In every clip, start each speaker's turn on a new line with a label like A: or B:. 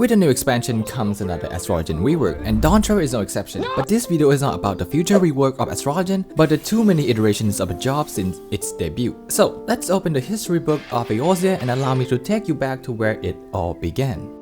A: With a new expansion comes another Astrologian rework, and Dawnthrower is no exception. But this video is not about the future rework of Astrologian, but the too many iterations of a job since its debut. So let's open the history book of Eorzea and allow me to take you back to where it all began.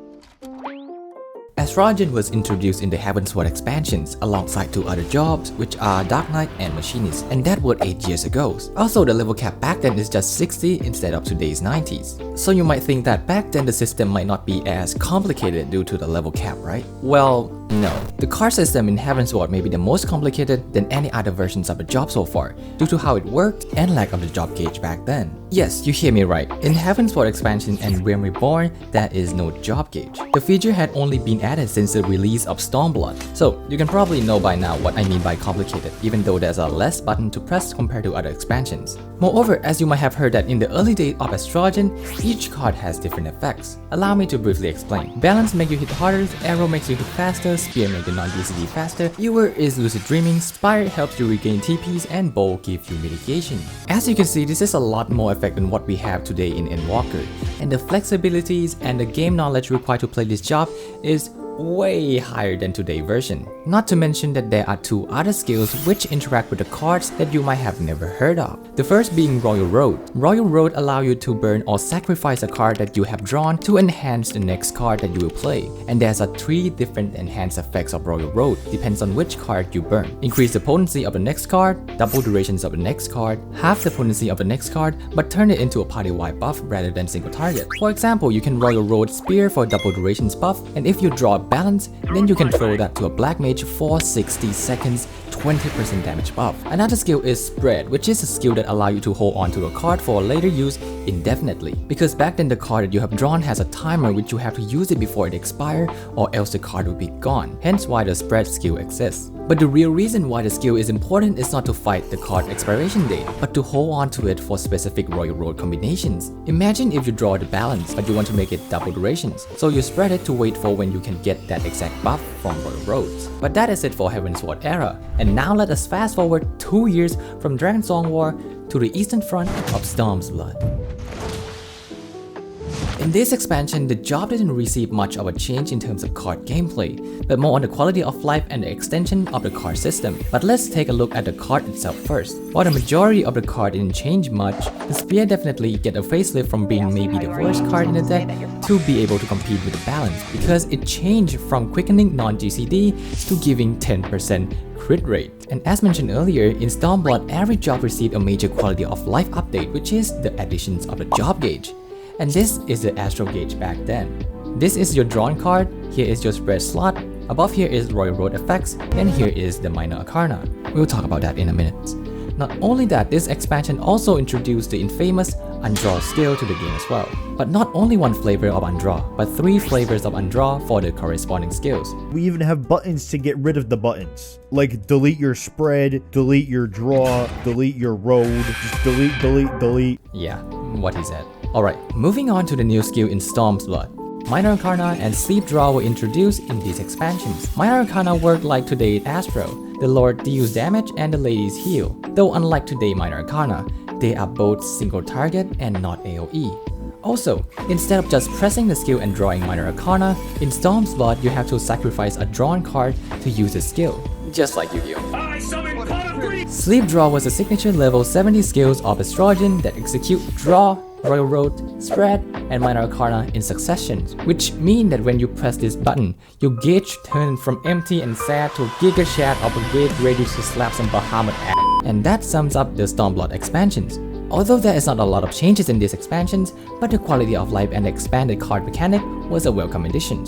A: Astrologian was introduced in the Heavensward expansions alongside two other jobs, which are Dark Knight and Machinist, and that was 8 years ago. Also, the level cap back then is just 60 instead of today's 90s. So you might think that back then the system might not be as complicated due to the level cap, right? Well, no. The card system in Heavensward may be the most complicated than any other versions of the job so far, due to how it worked and lack of the job gauge back then. Yes, you hear me right. In Heavensward expansion and Realm Reborn, there is no job gauge. The feature had only been added since the release of Stormblood. So you can probably know by now what I mean by complicated, even though there's a less button to press compared to other expansions. Moreover, as you might have heard that in the early days of Astrologian, each card has different effects. Allow me to briefly explain. Balance makes you hit harder, Arrow makes you hit faster, Spear makes you non-DCD faster, Viewer is Lucid Dreaming, Spire helps you regain TPs, and Bowl gives you mitigation. As you can see, this is a lot more effect than what we have today in Endwalker, and the flexibilities and the game knowledge required to play this job is way higher than today's version. Not to mention that there are two other skills which interact with the cards that you might have never heard of. The first being Royal Road. Royal Road allows you to burn or sacrifice a card that you have drawn to enhance the next card that you will play. And there's 3 different enhanced effects of Royal Road, depends on which card you burn. Increase the potency of the next card, double durations of the next card, half the potency of the next card, but turn it into a party-wide buff rather than single target. For example, you can Royal Road Spear for double durations buff, and if you draw balance, then you can throw that to a black mage for 60 seconds, 20% damage buff. Another skill is Spread, which is a skill that allows you to hold on to a card for later use indefinitely. Because back then the card that you have drawn has a timer which you have to use it before it expires, or else the card will be gone. Hence why the Spread skill exists. But the real reason why the skill is important is not to fight the card expiration date, but to hold on to it for specific Royal Road combinations. Imagine if you draw the balance, but you want to make it double durations. So you spread it to wait for when you can get that exact buff from Royal Roads. But that is it for Heavensward era. And now let us fast forward 2 years from Dragonsong War to the eastern front of Stormblood. In this expansion, the job didn't receive much of a change in terms of card gameplay, but more on the quality of life and the extension of the card system. But let's take a look at the card itself first. While the majority of the card didn't change much, the Spear definitely get a facelift from being maybe the worst card in the deck to be able to compete with the balance, because it changed from quickening non-GCD to giving 10% crit rate. And as mentioned earlier, in Stormblood, every job received a major quality of life update, which is the additions of the job gauge. And this is the Astro gauge back then. This is your drawn card, here is your spread slot, above here is Royal Road effects, and here is the Minor Arcana. We'll talk about that in a minute. Not only that, this expansion also introduced the infamous Undraw skill to the game as well. But not only one flavor of Undraw, but 3 flavors of Undraw for the corresponding skills.
B: We even have buttons to get rid of the buttons. Like delete your spread, delete your draw, delete your road, just delete.
A: Yeah, what he said. Alright, moving on to the new skill in Stormblood. Minor Arcana and Sleep Draw were introduced in these expansions. Minor Arcana work like today's Astro. The Lord deals damage and the ladies heal. Though unlike today Minor Arcana, they are both single target and not AoE. Also, instead of just pressing the skill and drawing Minor Arcana, in Stormblood you have to sacrifice a drawn card to use the skill. Just like Yu-Gi-Oh! Sleep Draw was a signature level 70 skills of Astrologian that execute Draw, Royal Road, Spread, and Minor Arcana in succession, which mean that when you press this button, your gauge turns from empty and sad to Giga Chat of a gauge ready to slap some Bahamut ass. And that sums up the Stormblood expansions. Although there is not a lot of changes in these expansions, but the quality of life and the expanded card mechanic was a welcome addition.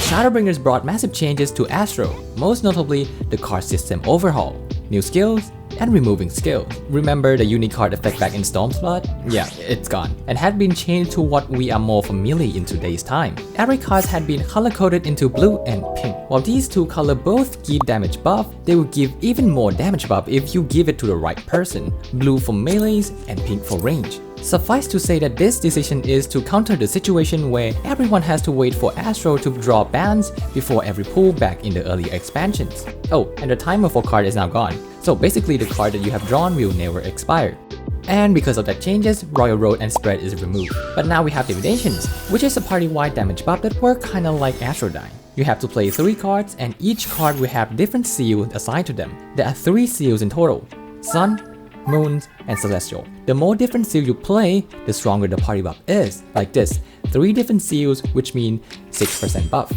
A: Shadowbringers brought massive changes to Astro, most notably the card system overhaul, new skills, and removing skills. Remember the unique card effect back in Stormblood? Yeah, it's gone, and had been changed to what we are more familiar in today's time. Every card had been color-coded into blue and pink. While these two colors both give damage buff, they will give even more damage buff if you give it to the right person. Blue for melees and pink for range. Suffice to say that this decision is to counter the situation where everyone has to wait for Astro to draw balance before every pull back in the earlier expansions. Oh, and the timer for card is now gone, so basically the card that you have drawn will never expire. And because of that changes, Royal Road and Spread is removed. But now we have Divinations, which is a party-wide damage buff that work kinda like Astrologian. You have to play 3 cards and each card will have different seals assigned to them. There are 3 seals in total: Sun, Moon, and Celestial. The more different seals you play, the stronger the party buff is. Like this, 3 different seals, which mean 6% buff.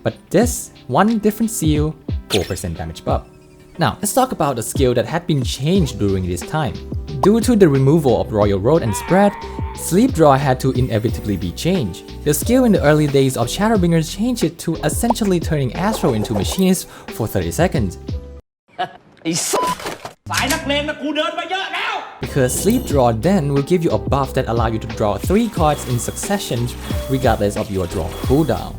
A: But this, 1 different seal, 4% damage buff. Now, let's talk about the skill that had been changed during this time. Due to the removal of Royal Road and Spread, Sleep Draw had to inevitably be changed. The skill in the early days of Shadowbringer changed it to essentially turning Astro into Machinist for 30 seconds. Because Sleep Draw then will give you a buff that allows you to draw 3 cards in succession regardless of your draw cooldown.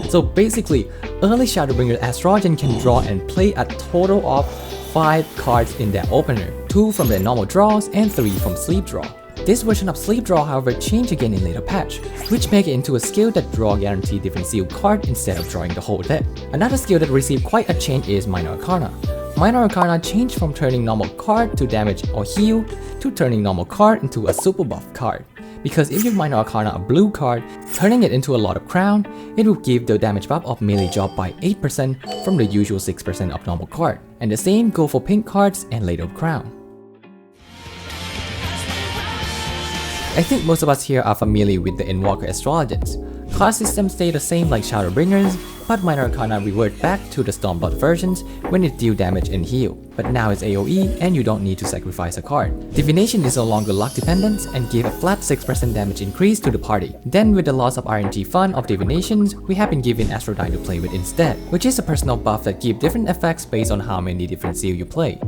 A: So basically, early Shadowbringer Astrologian can draw and play a total of 5 cards in their opener, 2 from their normal draws and 3 from Sleep Draw. This version of Sleep Draw however changed again in later patch, which make it into a skill that draw guaranteed different seal card instead of drawing the whole deck. Another skill that received quite a change is Minor Arcana. Minor Arcana changed from turning normal card to damage or heal to turning normal card into a super buff card. Because if you Minor Arcana a blue card, turning it into a Lot of Crown, it will give the damage buff of melee job by 8% from the usual 6% of normal card. And the same go for pink cards and Lady of Crown. I think most of us here are familiar with the Endwalker Astrologians. Card systems stay the same like Shadowbringers, but Minor Arcana revert back to the Stormblood versions when it deal damage and heal. But now it's AoE and you don't need to sacrifice a card. Divination is no longer luck dependent and give a flat 6% damage increase to the party. Then with the loss of RNG fun of Divinations, we have been given Astrologian to play with instead, which is a personal buff that gives different effects based on how many different seals you play.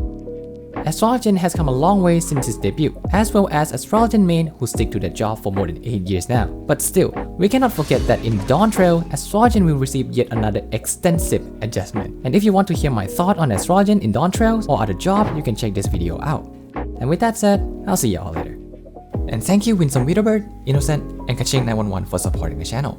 A: Astrologian has come a long way since its debut, as well as Astrologian main who stick to their job for more than 8 years now. But still, we cannot forget that in Dawn Trail, Astrologian will receive yet another extensive adjustment. And if you want to hear my thought on Astrologian in Dawn Trails or other job, you can check this video out. And with that said, I'll see y'all later. And thank you Winsome Witherbird, Innocent, and Kaching911 for supporting the channel.